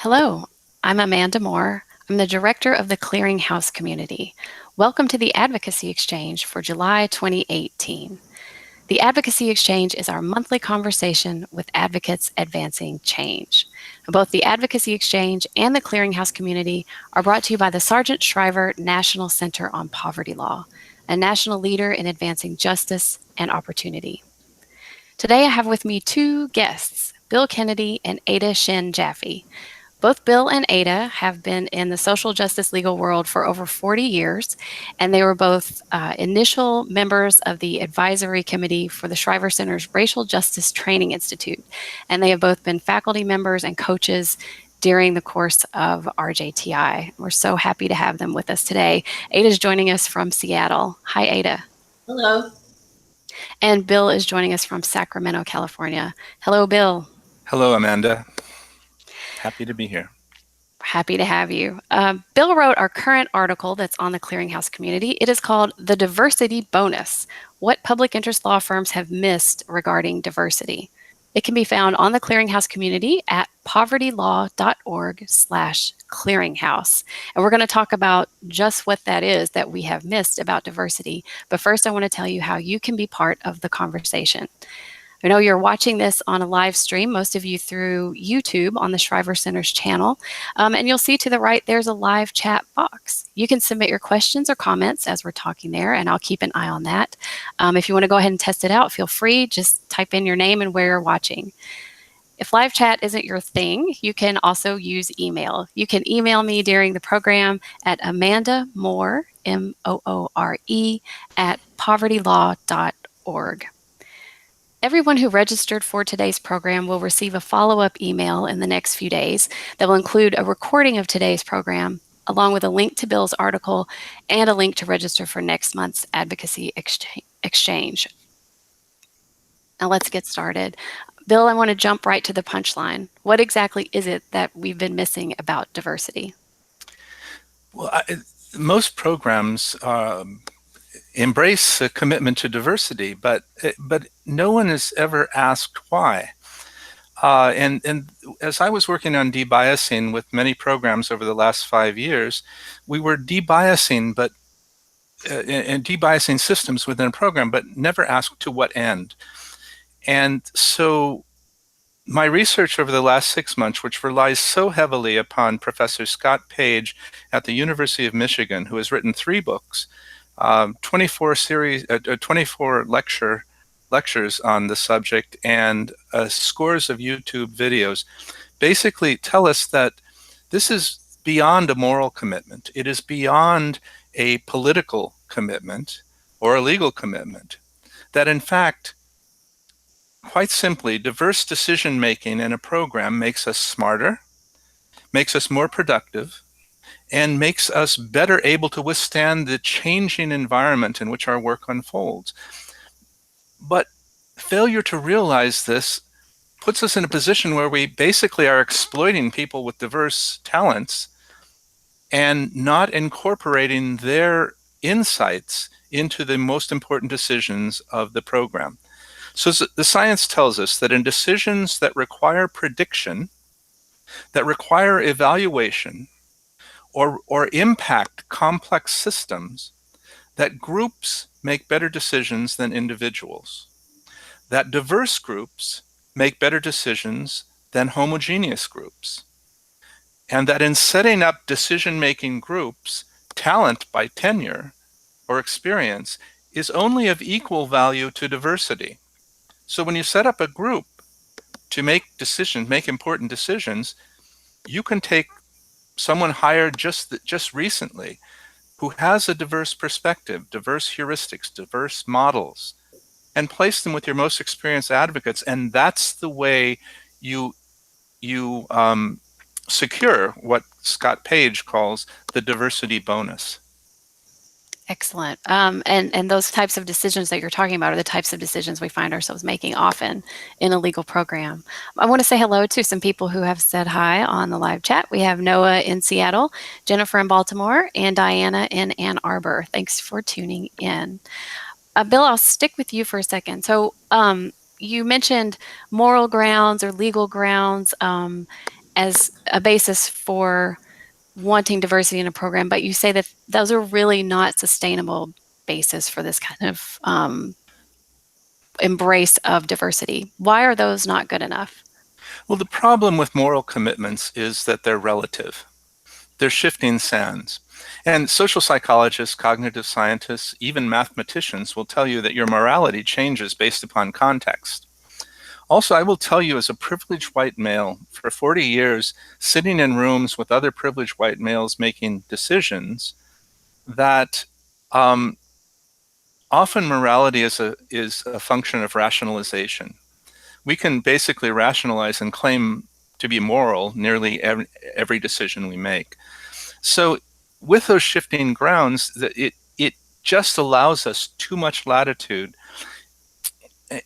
Hello, I'm Amanda Moore. I'm the director of the Clearinghouse Community. Welcome to the Advocacy Exchange for July 2018. The Advocacy Exchange is our monthly conversation with advocates advancing change. Both the Advocacy Exchange and the Clearinghouse Community are brought to you by the Sargent Shriver National Center on Poverty Law, a national leader in advancing justice and opportunity. Today I have with me two guests, Bill Kennedy and Ada Shen-Jaffe. Both Bill and Ada have been in the social justice legal world for over 40 years, and they were both initial members of the advisory committee for the Shriver Center's Racial Justice Training Institute. And they have both been faculty members and coaches during the course of RJTI. We're so happy to have them with us today. Ada is joining us from Seattle. Hi, Ada. Hello. And Bill is joining us from Sacramento, California. Hello, Bill. Hello, Amanda. Happy to be here. Happy to have you. Bill wrote our current article that's on the Clearinghouse Community. It is called The Diversity Bonus, What Public Interest Law Firms Have Missed Regarding Diversity. It can be found on the Clearinghouse Community at povertylaw.org/clearinghouse. And we're going to talk about just what that is that we have missed about diversity. But first, I want to tell you how you can be part of the conversation. I know you're watching this on a live stream, most of you through YouTube on the Shriver Center's channel. And you'll see to the right, there's a live chat box. You can submit your questions or comments as we're talking there, and I'll keep an eye on that. If you want to go ahead and test it out, feel free. Just type in your name and where you're watching. If live chat isn't your thing, you can also use email. You can email me during the program at amandamoore, M-O-O-R-E, at povertylaw.org. Everyone who registered for today's program will receive a follow-up email in the next few days that will include a recording of today's program, along with a link to Bill's article and a link to register for next month's Advocacy Exchange. Now let's get started. Bill, I want to jump right to the punchline. What exactly is it that we've been missing about diversity? Well, most programs embrace a commitment to diversity, but no one has ever asked why. And as I was working on debiasing with many programs over the last 5 years, we were debiasing, and debiasing systems within a program, but never asked to what end. And so my research over the last 6 months, which relies so heavily upon Professor Scott Page at the University of Michigan, who has written 3 books, 24 lectures on the subject, and scores of YouTube videos, basically tell us that this is beyond a moral commitment. It is beyond a political commitment or a legal commitment. That in fact, quite simply, diverse decision-making in a program makes us smarter, makes us more productive, and makes us better able to withstand the changing environment in which our work unfolds. But failure to realize this puts us in a position where we basically are exploiting people with diverse talents and not incorporating their insights into the most important decisions of the program. So the science tells us that in decisions that require prediction, that require evaluation, or impact complex systems, that groups make better decisions than individuals, that diverse groups make better decisions than homogeneous groups, and that in setting up decision-making groups, talent by tenure or experience is only of equal value to diversity. So when you set up a group to make decisions, make important decisions, you can take someone hired just recently who has a diverse perspective, diverse heuristics, diverse models, and place them with your most experienced advocates. And that's the way you secure what Scott Page calls the diversity bonus. Excellent. And those types of decisions that you're talking about are the types of decisions we find ourselves making often in a legal program. I want to say hello to some people who have said hi on the live chat. We have Noah in Seattle, Jennifer in Baltimore, and Diana in Ann Arbor. Thanks for tuning in. Bill, I'll stick with you for a second. So you mentioned moral grounds or legal grounds. as a basis for wanting diversity in a program, but you say that those are really not sustainable basis for this kind of embrace of diversity. Why are those not good enough? Well, the problem with moral commitments is that they're relative. They're shifting sands. And social psychologists, cognitive scientists, even mathematicians will tell you that your morality changes based upon context. Also, I will tell you, as a privileged white male, for 40 years, sitting in rooms with other privileged white males making decisions, that often morality is a function of rationalization. We can basically rationalize and claim to be moral nearly every decision we make. So with those shifting grounds, it just allows us too much latitude,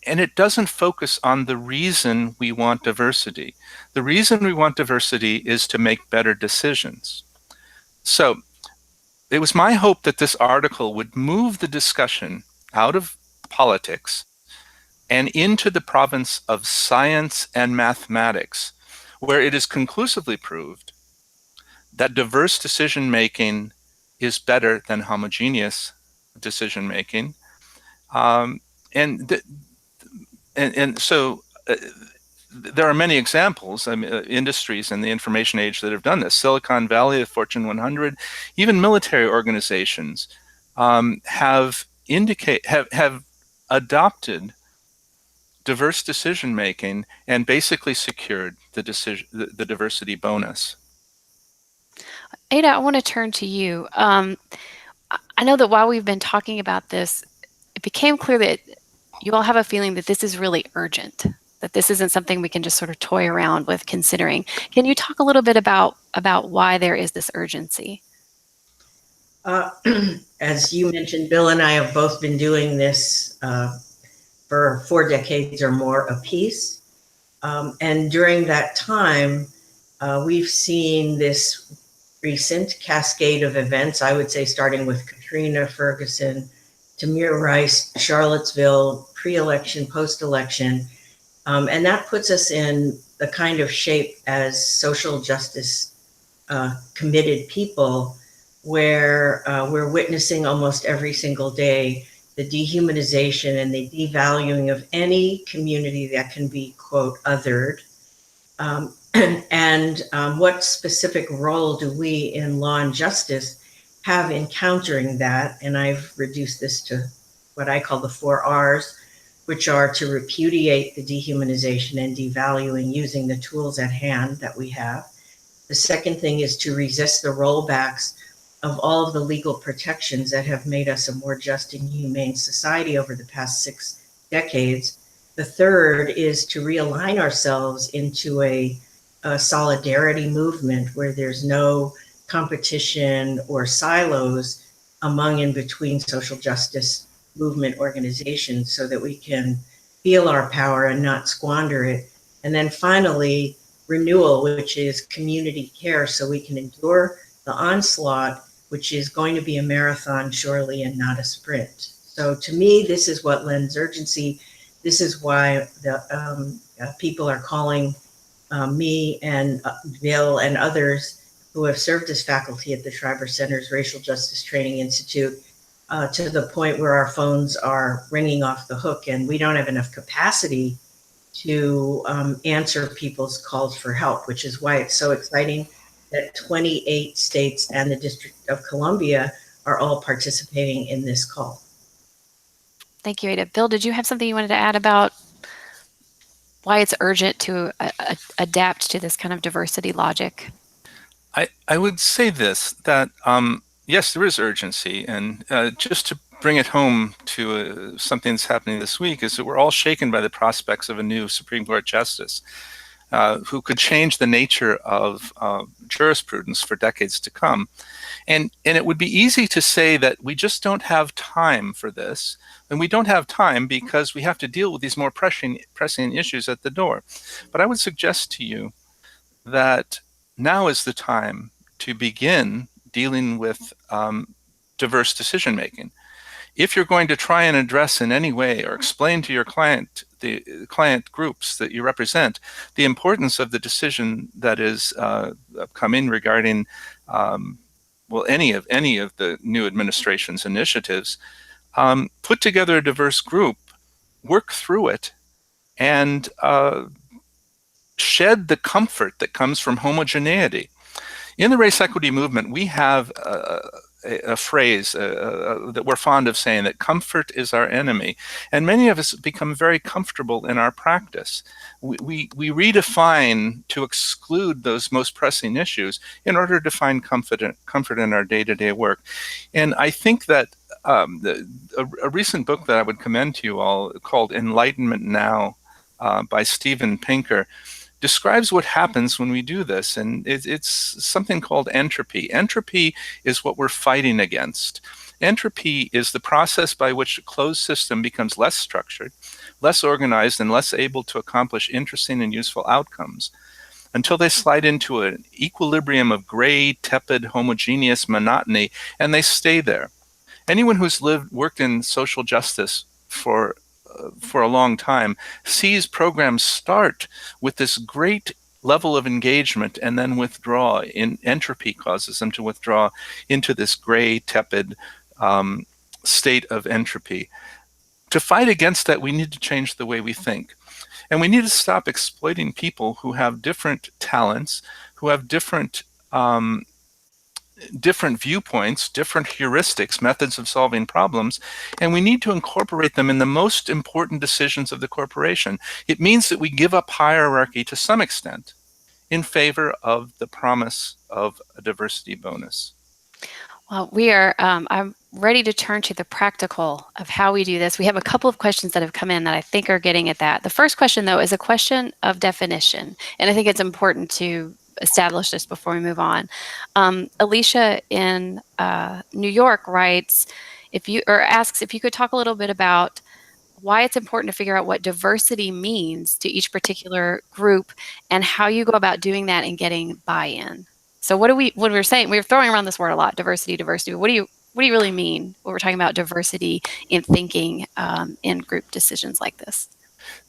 and it doesn't focus on the reason we want diversity. The reason we want diversity is to make better decisions. So it was my hope that this article would move the discussion out of politics and into the province of science and mathematics, where it is conclusively proved that diverse decision making is better than homogeneous decision making. Um, and, th- and so there are many examples, I mean, industries in the information age that have done this. Silicon Valley, the Fortune 100, even military organizations have adopted diverse decision making and basically secured the diversity bonus. Ada, I want to turn to you. I know that while we've been talking about this, it became clear that you all have a feeling that this is really urgent, that this isn't something we can just sort of toy around with considering. Can you talk a little bit about why there is this urgency? Uh, as you mentioned, Bill and I have both been doing this for 4 decades or more apiece. And during that time, we've seen this recent cascade of events, I would say starting with Katrina, Ferguson, Tamir Rice, Charlottesville, pre-election, post-election. And that puts us in the kind of shape as social justice committed people where we're witnessing almost every single day the dehumanization and the devaluing of any community that can be, quote, othered. What specific role do we in law and justice have in countering that? And I've reduced this to what I call the 4 Rs, which are to repudiate the dehumanization and devaluing using the tools at hand that we have. The second thing is to resist the rollbacks of all of the legal protections that have made us a more just and humane society over the past 6 decades. The third is to realign ourselves into a solidarity movement where there's no competition or silos among and between social justice movement organizations so that we can feel our power and not squander it. And then finally, renewal, which is community care, so we can endure the onslaught, which is going to be a marathon, surely, and not a sprint. So to me, this is what lends urgency. This is why the people are calling me and Bill and others who have served as faculty at the Shriver Center's Racial Justice Training Institute to the point where our phones are ringing off the hook and we don't have enough capacity to answer people's calls for help, which is why it's so exciting that 28 states and the District of Columbia are all participating in this call. Thank you, Ada. Bill, did you have something you wanted to add about why it's urgent to adapt to this kind of diversity logic? I would say this, that yes, there is urgency. And just to bring it home to something that's happening this week is that we're all shaken by the prospects of a new Supreme Court justice who could change the nature of jurisprudence for decades to come. And it would be easy to say that we just don't have time for this. And we don't have time because we have to deal with these more pressing issues at the door. But I would suggest to you that now is the time to begin dealing with diverse decision making. If you're going to try and address in any way or explain to your client, the client groups that you represent, the importance of the decision that is coming regarding any of the new administration's initiatives, put together a diverse group, work through it, and shed the comfort that comes from homogeneity. In the race equity movement, we have a phrase that we're fond of saying, that comfort is our enemy. And many of us become very comfortable in our practice. We redefine to exclude those most pressing issues in order to find comfort in our day-to-day work. And I think that a recent book that I would commend to you all, called Enlightenment Now by Steven Pinker, describes what happens when we do this. And it's something called entropy. Entropy is what we're fighting against. Entropy is the process by which a closed system becomes less structured, less organized, and less able to accomplish interesting and useful outcomes until they slide into an equilibrium of gray, tepid, homogeneous monotony, and they stay there. Anyone who's worked in social justice for a long time sees programs start with this great level of engagement and then withdraw. Entropy causes them to withdraw into this gray, tepid state of entropy. To fight against that, we need to change the way we think. And we need to stop exploiting people who have different talents, who have different viewpoints, different heuristics, methods of solving problems, and we need to incorporate them in the most important decisions of the corporation. It means that we give up hierarchy to some extent in favor of the promise of a diversity bonus. Well, I'm ready to turn to the practical of how we do this. We have a couple of questions that have come in that I think are getting at that. The first question, though, is a question of definition, and I think it's important to establish this before we move on. Alicia in New York writes, asks if you could talk a little bit about why it's important to figure out what diversity means to each particular group and how you go about doing that and getting buy-in. So when we're saying, we're throwing around this word a lot, diversity. What do you really mean when we're talking about diversity in thinking in group decisions like this?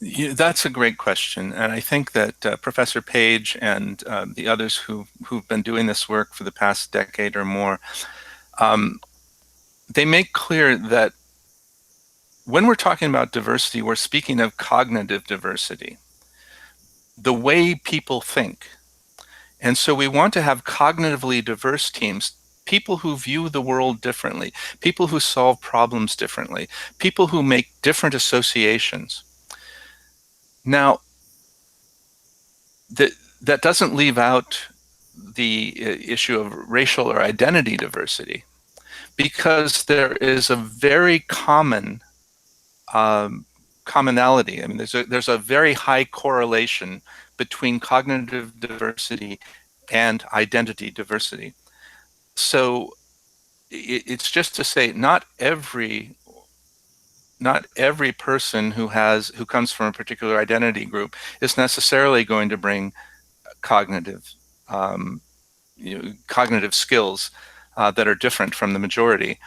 Yeah, that's a great question, and I think that Professor Page and the others who've been doing this work for the past decade or more, they make clear that when we're talking about diversity, we're speaking of cognitive diversity, the way people think. And so we want to have cognitively diverse teams, people who view the world differently, people who solve problems differently, people who make different associations. Now, that doesn't leave out the issue of racial or identity diversity, because there is a very common commonality. I mean, there's a very high correlation between cognitive diversity and identity diversity. So it's just to say, not every person who comes from a particular identity group is necessarily going to bring cognitive skills that are different from the majority.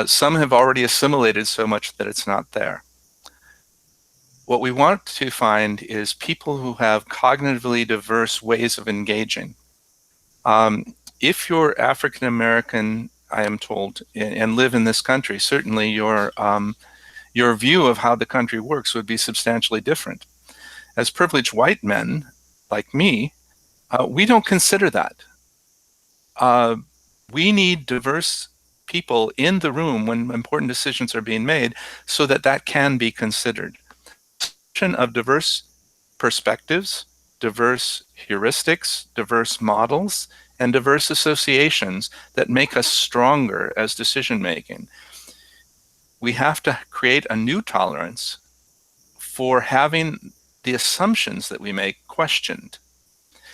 Some have already assimilated so much that it's not there. What we want to find is people who have cognitively diverse ways of engaging. If you're African American, I am told, and live in this country, certainly your view of how the country works would be substantially different. As privileged white men, like me, we don't consider that. We need diverse people in the room when important decisions are being made so that can be considered. Of diverse perspectives, diverse heuristics, diverse models, and diverse associations that make us stronger as decision making. We have to create a new tolerance for having the assumptions that we make questioned.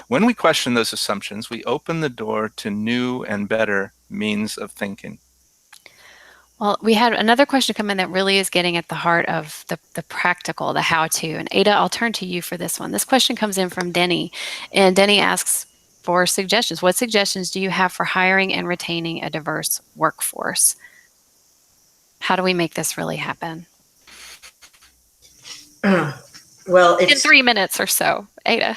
When we question those assumptions, we open the door to new and better means of thinking. Well, we had another question come in that really is getting at the heart of the practical, the how-to. And Ada, I'll turn to you for this one. This question comes in from Denny, and Denny asks for suggestions. What suggestions do you have for hiring and retaining a diverse workforce? How do we make this really happen? Well, In 3 minutes or so, Ada.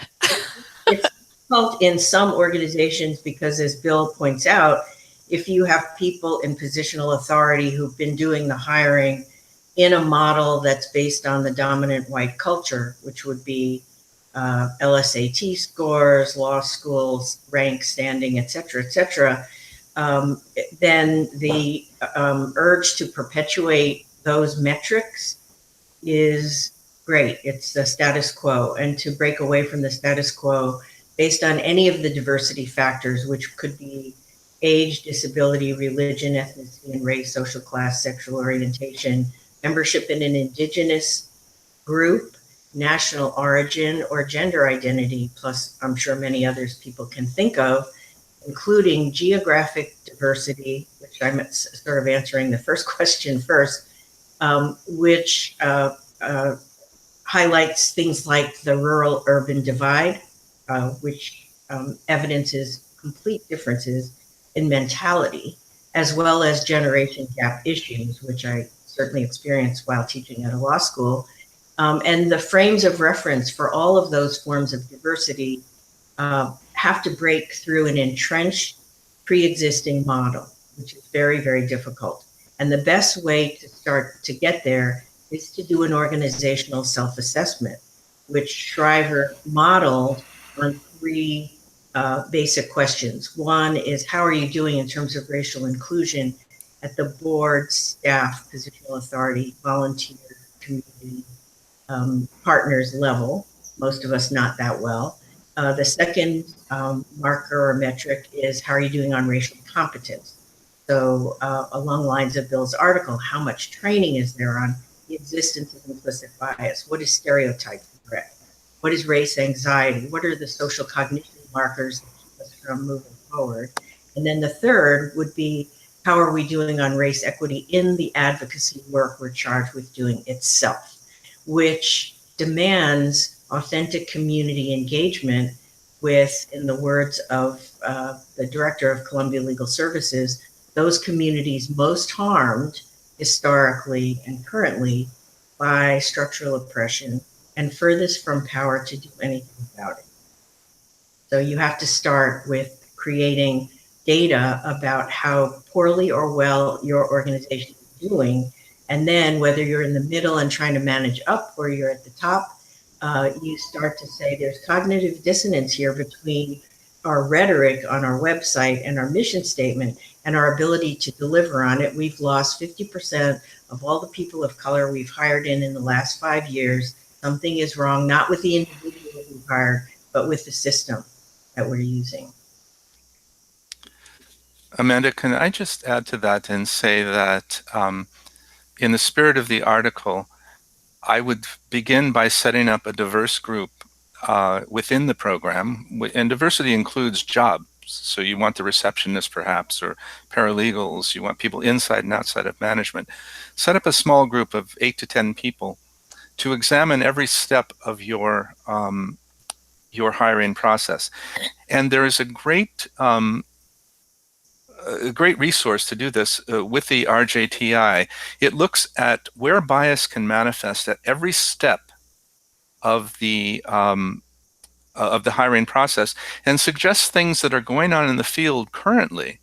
it's difficult in some organizations because, as Bill points out, if you have people in positional authority who've been doing the hiring in a model that's based on the dominant white culture, which would be LSAT scores, law schools, rank, standing, et cetera, then the urge to perpetuate those metrics is great. It's the status quo. And to break away from the status quo based on any of the diversity factors, which could be age, disability, religion, ethnicity, and race, social class, sexual orientation, membership in an indigenous group, national origin, or gender identity, plus I'm sure many others people can think of, including geographic diversity, which I'm sort of answering the first question first, which highlights things like the rural-urban divide, which evidences complete differences in mentality, as well as generation gap issues, which I certainly experienced while teaching at a law school. And the frames of reference for all of those forms of diversity have to break through an entrenched pre-existing model, which is very, very difficult. And the best way to start to get there is to do an organizational self-assessment, which Shriver modeled on three basic questions. One is, how are you doing in terms of racial inclusion at the board, staff, positional authority, volunteer, community, partners level? Most of us not that well. The second marker or metric is, how are you doing on racial competence? So along the lines of Bill's article, how much training is there on the existence of implicit bias? What is stereotype threat? What is race anxiety? What are the social cognition markers that keep us from moving forward? And then the third would be, how are we doing on race equity in the advocacy work we're charged with doing itself, which demands authentic community engagement with, in the words of the director of Columbia Legal Services, those communities most harmed historically and currently by structural oppression and furthest from power to do anything about it. So you have to start with creating data about how poorly or well your organization is doing. And then whether you're in the middle and trying to manage up or you're at the top, you start to say there's cognitive dissonance here between our rhetoric on our website and our mission statement and our ability to deliver on it. We've lost 50% of all the people of color we've hired in the last 5 years. Something is wrong, not with the individual we've hired, but with the system that we're using. Amanda, can I just add to that and say that in the spirit of the article, I would begin by setting up a diverse group within the program, and diversity includes jobs. So you want the receptionist perhaps, or paralegals, you want people inside and outside of management. Set up a small group of 8 to 10 people to examine every step of your hiring process. And there is a great resource to do this with the RJTI. It looks at where bias can manifest at every step of the hiring process and suggests things that are going on in the field currently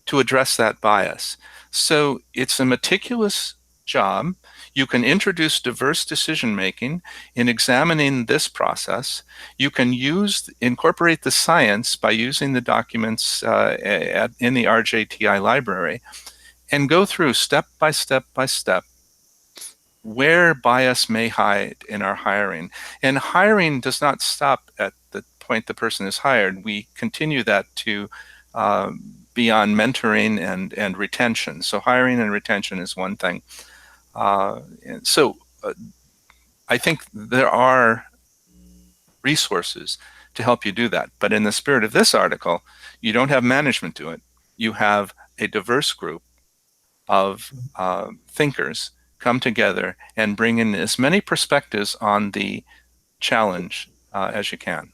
to address that bias. So it's a meticulous job. You can introduce diverse decision making in examining this process. You can incorporate the science by using the documents in the RJTI library and go through step by step by step where bias may hide in our hiring. And hiring does not stop at the point the person is hired. We continue that to beyond mentoring and retention. So hiring and retention is one thing. So I think there are resources to help you do that. But in the spirit of this article, you don't have management do it. You have a diverse group of thinkers come together and bring in as many perspectives on the challenge as you can.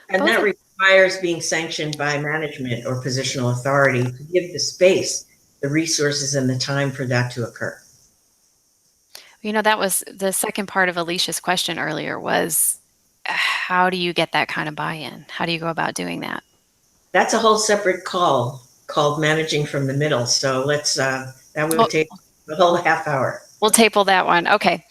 And that requires being sanctioned by management or positional authority to give the space the resources and the time for that to occur. That was the second part of Alicia's question earlier was, how do you get that kind of buy-in? How do you go about doing that? That's a whole separate call called managing from the middle. So that would take the whole half hour. We'll table that one. Okay.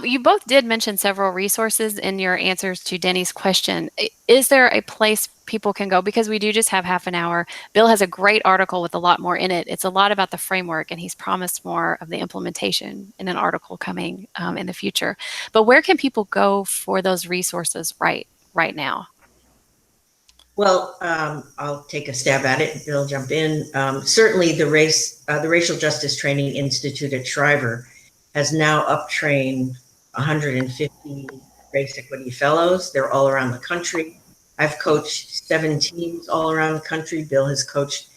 You both did mention several resources in your answers to Denny's question. Is there a place people can go? Because we do just have half an hour. Bill has a great article with a lot more in it. It's a lot about the framework, and he's promised more of the implementation in an article coming in the future. But where can people go for those resources right now? Well, I'll take a stab at it. Bill, jump in. Certainly, the Racial Justice Training Institute at Shriver has now uptrained 150 race equity fellows. They're all around the country. I've coached 7 teams all around the country. Bill has coached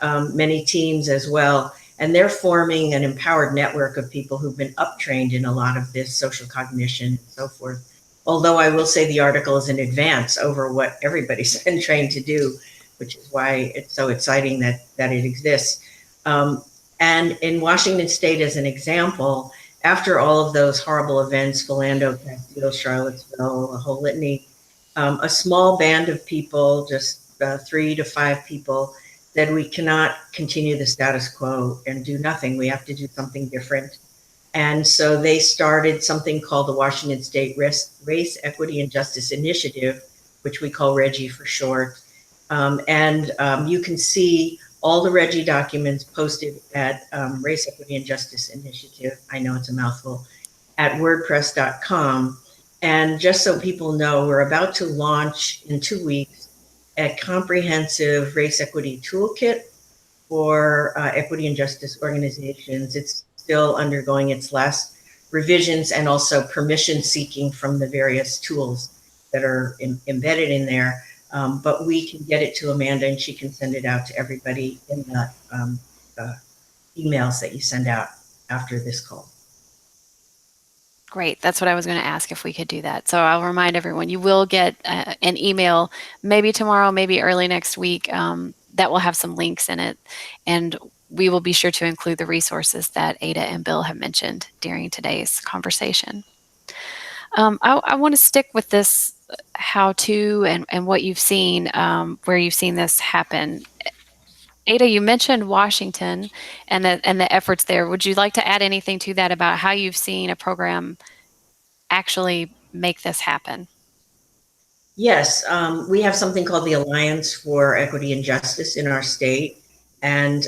many teams as well. And they're forming an empowered network of people who've been uptrained in a lot of this social cognition and so forth. Although I will say the article is an advance over what everybody's been trained to do, which is why it's so exciting that it exists. And in Washington State, as an example, after all of those horrible events, Philando Castile, Charlottesville, a whole litany, a small band of people, just 3 to 5 people, said we cannot continue the status quo and do nothing. We have to do something different. And so they started something called the Washington State Race, Equity, and Justice Initiative, which we call REGI for short. You can see all the REGI documents posted at Race, Equity, and Justice Initiative. I know it's a mouthful, at wordpress.com. And just so people know, we're about to launch in 2 weeks a comprehensive race equity toolkit for equity and justice organizations. It's still undergoing its last revisions and also permission seeking from the various tools that are embedded in there. But we can get it to Amanda and she can send it out to everybody in the emails that you send out after this call. Great. That's what I was going to ask, if we could do that. So I'll remind everyone, you will get an email maybe tomorrow, maybe early next week, that will have some links in it. And we will be sure to include the resources that Ada and Bill have mentioned during today's conversation. I want to stick with this how-to and what you've seen, where you've seen this happen. Ada, you mentioned Washington and the efforts there. Would you like to add anything to that about how you've seen a program actually make this happen? Yes, we have something called the Alliance for Equity and Justice in our state. And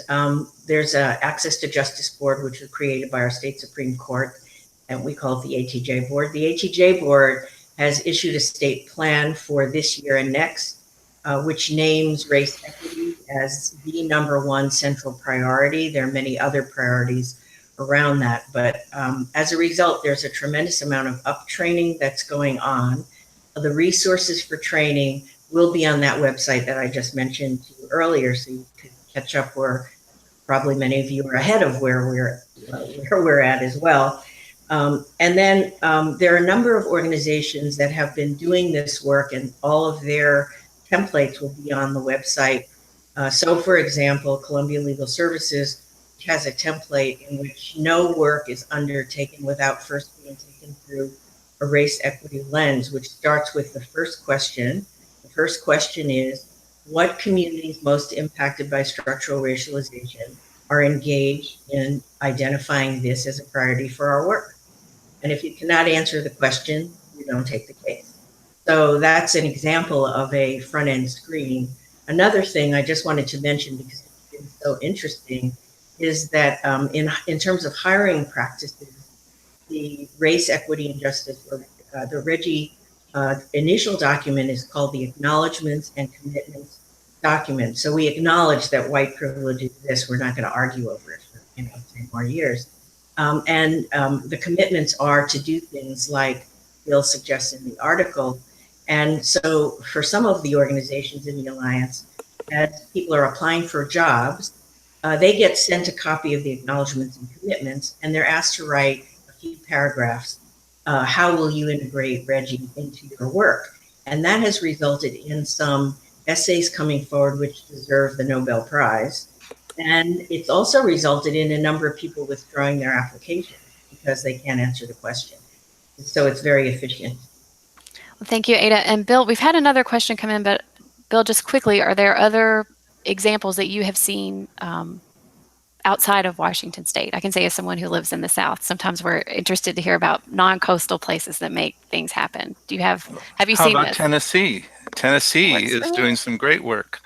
there's an Access to Justice Board, which was created by our state Supreme Court, and we call it the ATJ Board. The ATJ Board has issued a state plan for this year and next, which names race equity as the #1 central priority. There are many other priorities around that, but as a result, there's a tremendous amount of uptraining that's going on. The resources for training will be on that website that I just mentioned to you earlier, so you could catch up where probably many of you are ahead of where we're at as well. And then there are a number of organizations that have been doing this work, and all of their templates will be on the website. So, for example, Columbia Legal Services has a template in which no work is undertaken without first being taken through a race equity lens, which starts with the first question. The first question is, what communities most impacted by structural racialization are engaged in identifying this as a priority for our work? And if you cannot answer the question, you don't take the case. So that's an example of a front-end screen. Another thing I just wanted to mention, because it's been so interesting, is that in terms of hiring practices, the Race, Equity, and Justice, or the REGI initial document is called the Acknowledgements and Commitments document. So we acknowledge that white privilege exists. We're not going to argue over it for 10 more years. The commitments are to do things like Bill suggests in the article. And so for some of the organizations in the Alliance, as people are applying for jobs, they get sent a copy of the acknowledgements and commitments, and they're asked to write a few paragraphs. How will you integrate REGI into your work? And that has resulted in some essays coming forward which deserve the Nobel Prize. And it's also resulted in a number of people withdrawing their application because they can't answer the question. So it's very efficient. Well, thank you, Ada. And Bill, we've had another question come in, but Bill, just quickly, are there other examples that you have seen outside of Washington State? I can say as someone who lives in the South, sometimes we're interested to hear about non-coastal places that make things happen. Have you How seen about this? Tennessee? Tennessee What's is that? doing some great work.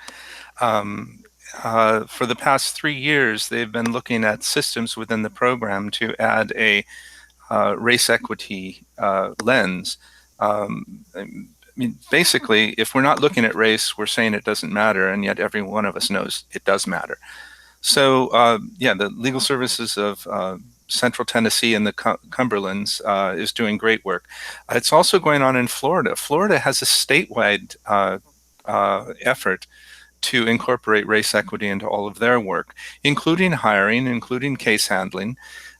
For the past 3 years, they've been looking at systems within the program to add a race equity lens. I mean, basically, if we're not looking at race, we're saying it doesn't matter, and yet every one of us knows it does matter. So, yeah, the Legal Services of Central Tennessee and the Cumberlands is doing great work. It's also going on in Florida. Florida has a statewide effort to incorporate race equity into all of their work, including hiring, including case handling.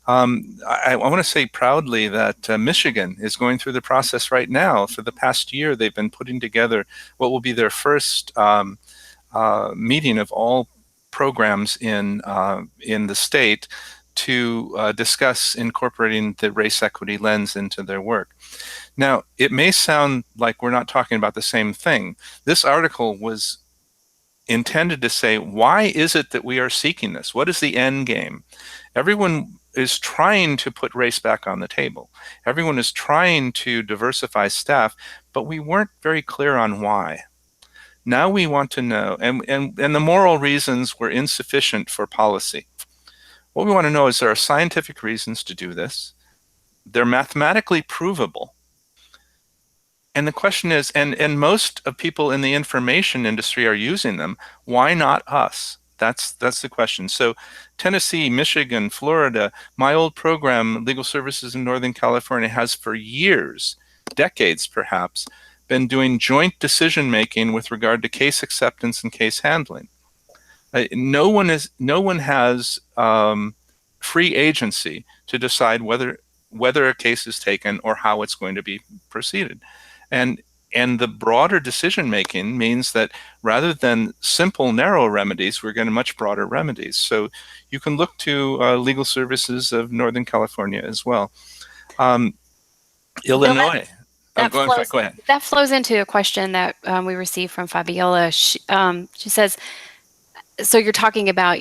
I want to say proudly that Michigan is going through the process right now. For the past year, they've been putting together what will be their first meeting of all programs in the state to discuss incorporating the race equity lens into their work. Now, it may sound like we're not talking about the same thing. This article was intended to say, why is it that we are seeking this? What is the end game? Everyone is trying to put race back on the table. Everyone is trying to diversify staff, but we weren't very clear on why. Now we want to know, and the moral reasons were insufficient for policy. What we want to know is there are scientific reasons to do this. They're mathematically provable. And the question is, and most of people in the information industry are using them, why not us? That's the question. So Tennessee, Michigan, Florida, my old program, Legal Services in Northern California, has for years, decades perhaps, been doing joint decision making with regard to case acceptance and case handling. No one has free agency to decide whether a case is taken or how it's going to be proceeded. And the broader decision making means that rather than simple, narrow remedies, we're getting much broader remedies. So you can look to Legal Services of Northern California as well. Illinois. Bill, Go ahead. that flows into a question that we received from Fabiola. She says, so you're talking about,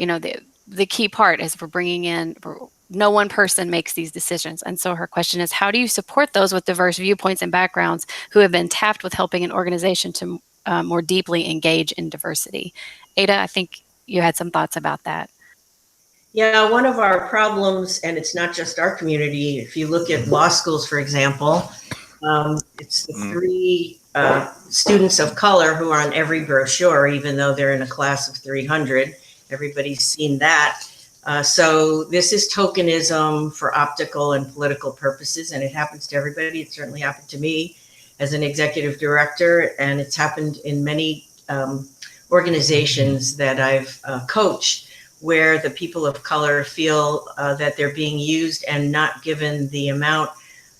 the key part is we're bringing in, no one person makes these decisions. And so her question is, how do you support those with diverse viewpoints and backgrounds who have been tapped with helping an organization to more deeply engage in diversity? Ada, I think you had some thoughts about that. Yeah, one of our problems, and it's not just our community, if you look at law schools, for example, it's the three students of color who are on every brochure, even though they're in a class of 300. Everybody's seen that. So this is tokenism for optical and political purposes, and it happens to everybody. It certainly happened to me as an executive director, and it's happened in many organizations that I've coached, where the people of color feel that they're being used and not given the amount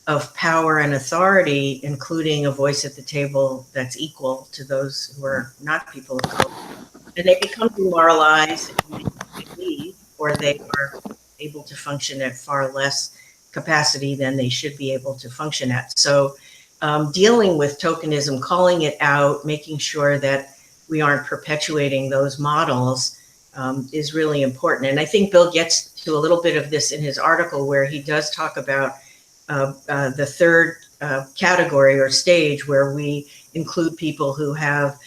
of power and authority, including a voice at the table that's equal to those who are not people of color. And they become demoralized and they leave, or they are able to function at far less capacity than they should be able to function at. So dealing with tokenism, calling it out, making sure that we aren't perpetuating those models is really important. And I think Bill gets to a little bit of this in his article, where he does talk about the third category or stage, where we include people who have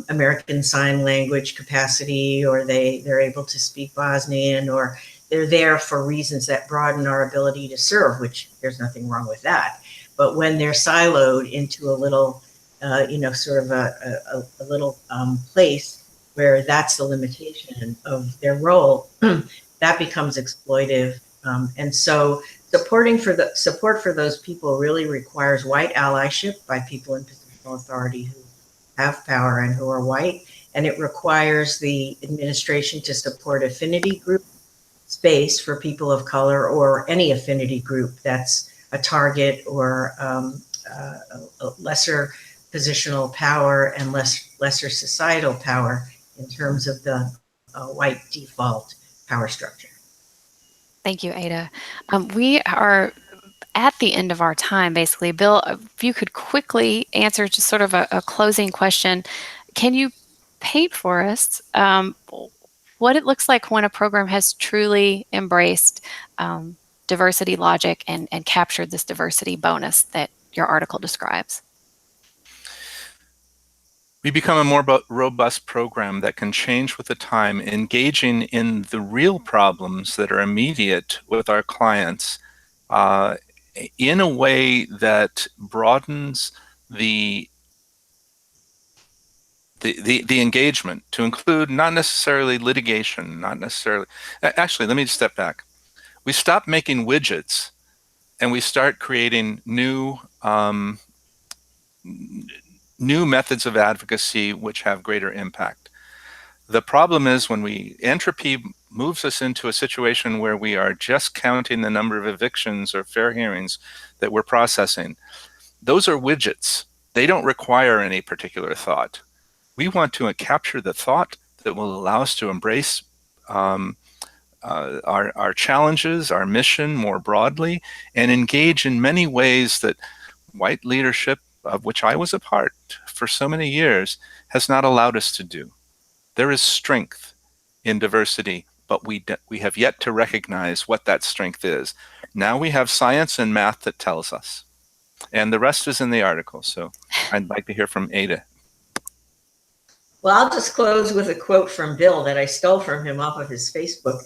American Sign Language capacity, or they're able to speak Bosnian, or they're there for reasons that broaden our ability to serve, which there's nothing wrong with that. But when they're siloed into a little, sort of a little place where that's the limitation of their role, that becomes exploitive. And so support for those people really requires white allyship by people in positional authority who have power and who are white. And it requires the administration to support affinity group space for people of color, or any affinity group that's a target or a lesser positional power and lesser societal power in terms of the a white default power structure. Thank you, Ada. We are at the end of our time, basically. Bill, if you could quickly answer just sort of a closing question, can you paint for us what it looks like when a program has truly embraced diversity logic and captured this diversity bonus that your article describes? We become a more robust program that can change with the time, engaging in the real problems that are immediate with our clients in a way that broadens the engagement to include not necessarily litigation, not necessarily. Actually, let me just step back. We stop making widgets and we start creating new methods of advocacy which have greater impact. The problem is when entropy moves us into a situation where we are just counting the number of evictions or fair hearings that we're processing. Those are widgets. They don't require any particular thought. We want to capture the thought that will allow us to embrace our challenges, our mission more broadly, and engage in many ways that white leadership, of which I was a part for so many years, has not allowed us to do. There is strength in diversity, but we have yet to recognize what that strength is. Now we have science and math that tells us, and the rest is in the article. So I'd like to hear from Ada. Well, I'll just close with a quote from Bill that I stole from him off of his Facebook.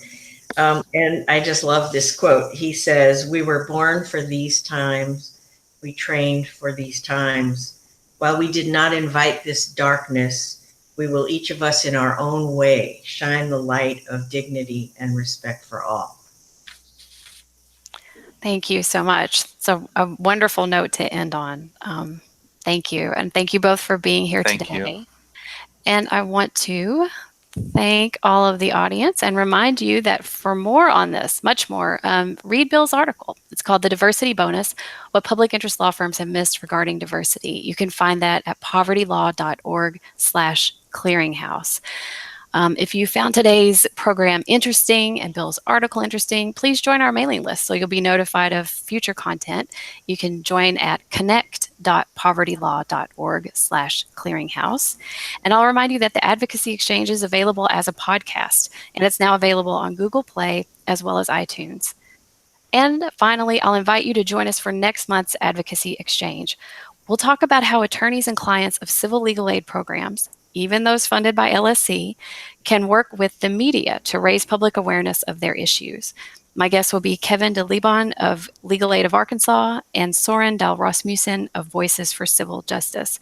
And I just love this quote. He says, "We were born for these times. We trained for these times. While we did not invite this darkness, we will each of us in our own way shine the light of dignity and respect for all." Thank you so much. It's a wonderful note to end on. Thank you. And thank you both for being here Thank today. you. And I want to thank all of the audience and remind you that for more on this, much more, read Bill's article. It's called The Diversity Bonus, What Public Interest Law Firms Have Missed Regarding Diversity. You can find that at povertylaw.org/clearinghouse. If you found today's program interesting and Bill's article interesting, please join our mailing list so you'll be notified of future content. You can join at connect.povertylaw.org/clearinghouse. And I'll remind you that the Advocacy Exchange is available as a podcast, and it's now available on Google Play as well as iTunes. And finally, I'll invite you to join us for next month's Advocacy Exchange. We'll talk about how attorneys and clients of civil legal aid programs, even those funded by LSC, can work with the media to raise public awareness of their issues. My guests will be Kevin DeLibon of Legal Aid of Arkansas and Soren Dahl Rasmussen of Voices for Civil Justice.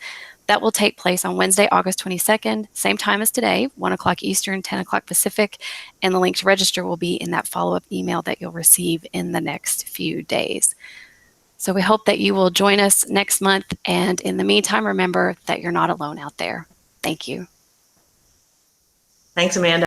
That will take place on Wednesday, August 22nd, same time as today, 1 o'clock Eastern, 10 o'clock Pacific, and the link to register will be in that follow-up email that you'll receive in the next few days. So we hope that you will join us next month, and in the meantime, remember that you're not alone out there. Thank you. Thanks, Amanda.